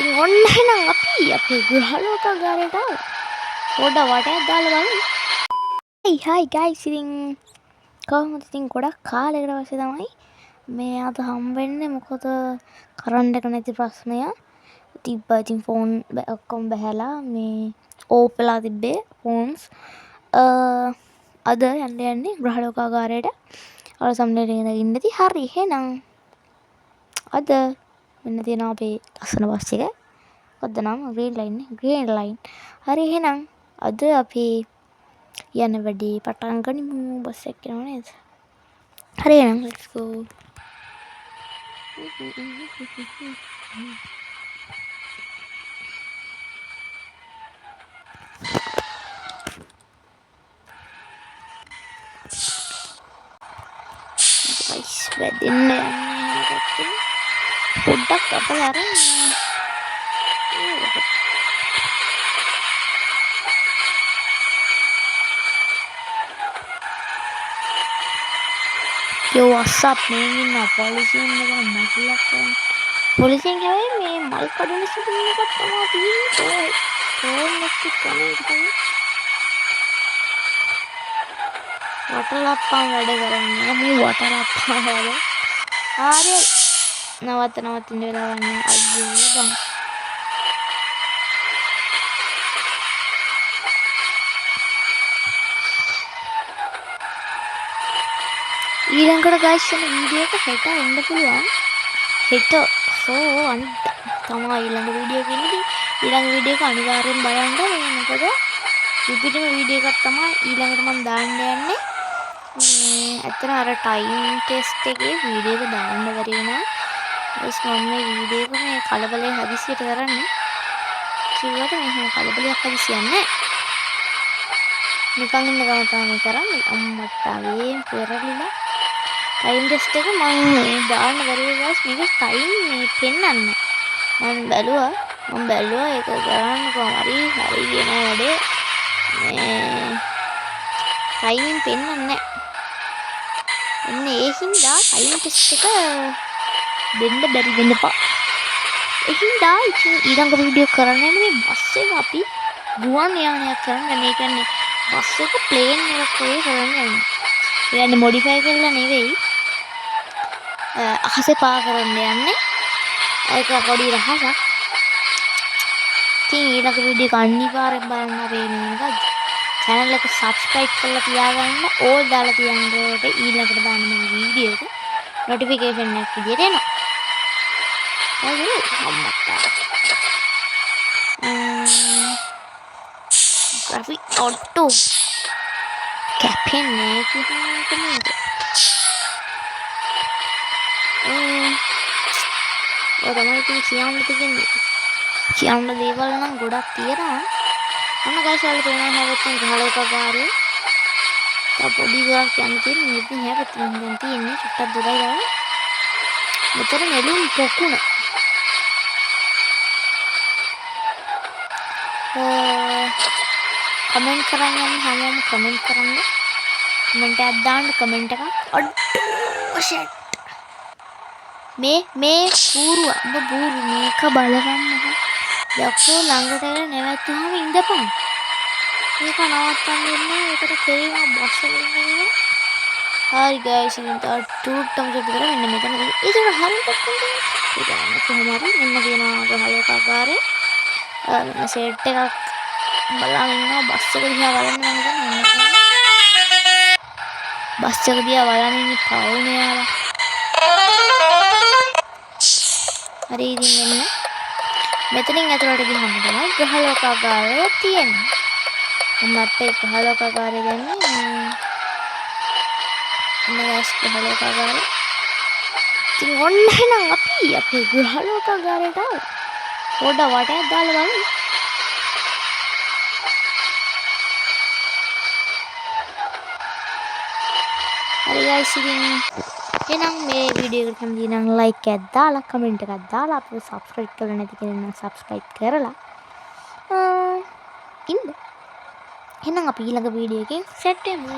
ඉතින් ඔන්න එහෙනම් අපි අපේ ගෘහලෝකාගාරයට පොඩ්ඩක් වටයක් දාලා බලමු. Hi guys, ඉතින් කොහොමද? ඉතින් ගොඩක් කාලයකට පස්සේ තමයි මේ අද හම්බෙන්නේ. මොකද කරන්ට් එක නැති ප්‍රශ්නය තිබ්බා. ඉතින් ෆෝන් ඔක්කොම බහැලා මේ ඕෆ් වෙලා තිබ්බේ ෆෝන්ස්. අද යන්නේ ගෘහලෝකාගාරයට. අර සම්මේලනයේ ඉඳි. හරි එහෙනම් අද මෙන්න තියෙනවා අපේ ලස්සන බස් එක. මොකද්ද නම? Green line. හරි එහෙනම් අද අපි යන වැඩේ පටන් ගනිමු. බස් එක යනවා නේද? හරි එහෙනම් let's go. guys, වැඩෙන්න යන්නේ පැත්තේ. පොඩ්ඩක් අපලා අරන් Yo, what's up? මේ ඉන්න පොලිසියෙන් එක මගලක් කරන. පොලිසියෙන් හැබැයි මේ මල් කඩන සිදුවීම් එකක් තමයි තියෙන්නේ. ෆෝන් එක කනේ තමයි. වටලප්පන් වැඩ කරන්නේ. මේ වටලප්පන් වැඩ. හරි. නවත්ත ඉන්න වෙලාවක් නෑ. අයියෝ බං. ඊළඟට guys යන වීඩියෝ එක හෙට එන්න පුළුවන්. හෙට අනිද්දා තමයි ඊළඟ වීඩියෝ එක එන්නේ. ඊළඟ වීඩියෝ එක අනිවාර්යෙන් බලන්න. මොකද රිපීට් වීඩියෝ එකක් තමයි ඊළඟට මම දාන්න යන්නේ. ඇත්තට අර ටයිම් ටෙස්ට් එකේ වීඩියෝ එක දාන්න බැරි වුණා. ඒස් මම මේ වීඩියෝ එක මේ කලබලේ හදිසියට කරන්නේ. කිව්වට මේ කලබලයක් හදිසියක් නැහැ. නිකන් ඉන්න ගම තමයි කරන්නේ. අම්මට ආවේ පෙරලිලා. ටයිම් ටෙස්ට් එක මම දාන්න බැරි guys. මේක ටයිම් මේ පෙන්නන්නේ. මම බැලුවා ඒක ගන්න කොහමරි හරි කියන වැඩේ. මේ ටයිම් පෙන්නන්නේ නැහැ. එන්න ඒ හින්දා ටයිම් ටෙස්ට් එක දෙන්න බැරි වෙන්නපා. ඒ හින්දා ඉතින් ඊළඟ වීඩියෝ කරන්නේ මේ බස් එක අපි ගුවන් යානයක් කරන්න. මේ කියන්නේ බස් එක ප්ලේන් එකක් වගේ කරන්න යන්නේ. ඒ කියන්නේ මොඩිෆයි කරලා නෙවෙයි. අහසේ පා කරන්න යන්නේ. ඒක පොඩි රහසක්. ඉතින් ඊළඟ වීඩියෝ එක අනිවාර්යෙන් බලන්න අපේ මේක channel එක subscribe කරලා තියාගන්න. ඕල් දාලා තියන්න ඊළඟට දාන්න මේ වීඩියෝ එක notification එකක් විදියට එනවා. හරි අම්මට. graphic auto කැපෙන්නේ කිව්වද? ඔය තමයි ඉතින් කියන්න දේවල් නම් ගොඩක් තියෙනවා. අන්න guys ඔයාලා පේනවා හැවතුන් ගහලෝකාගාරේ. තව පොඩි ගාක් යන්න තියෙන්නේ. ඉතින් හැවතුන් දැන් තියෙන්නේ චුට්ටක් දුරයි ගාව. මෙතන නෙළුම් පොකුණ. කමෙන්ට් කරන්න හැමෝම කමෙන්ට් කරන්න. කමෙන්ට් එකක් දාන්න කමෙන්ට් එකක්. අඩෝ ෂට්. මේ බූරු මේක බලගන්න. යක්ෂෝ ළඟට එලා නැවතුනම ඉඳපන්. මේක නවත්තන්න ඉන්නේ. ඒකට කෙලිම බස් එකකින් එන්නේ. හරි guys ඉතින් ටූට්ටම විතර මෙන්න මෙතන. ඒක හරියට පොක්කන්නේ. ඒක නම් කොහොම හරි මෙන්න තියෙනවා ගහලෝකාගාරේ. මෙන්න සෙට් එකක් බලන් ඉන්නවා. බස් එක දිහා බලන්න මම හිතන්නේ. බස් එක දිහා බලන් ඉන්නේ පවුනේ යාලා. හරි ඉතින් මෙන්න මෙතනින් ඇතුළට ගියම තමයි ග්‍රහලෝකාගාරය තියෙන්නේ. මම අපේ ග්‍රහලෝකාගාරය ගන්නේ නෑස් ග්‍රහලෝකාගාරය. ඉතින් ඔන්න එහෙනම් අපි අපේ ග්‍රහලෝකාගාරයට පොඩ්ඩක් වටයක් දාලා බලමු. හරි guys ඉතින් එහෙනම් මේ වීඩියෝ එකට කැමති නම් like එකක් දාලා කමෙන්ට් එකක් දාලා අපිව subscribe කරලා නැති කෙනෙක් නම් subscribe කරලා ඉන්න. එහෙනම් අපි ඊළඟ වීඩියෝ එකේ සෙට් වෙමු.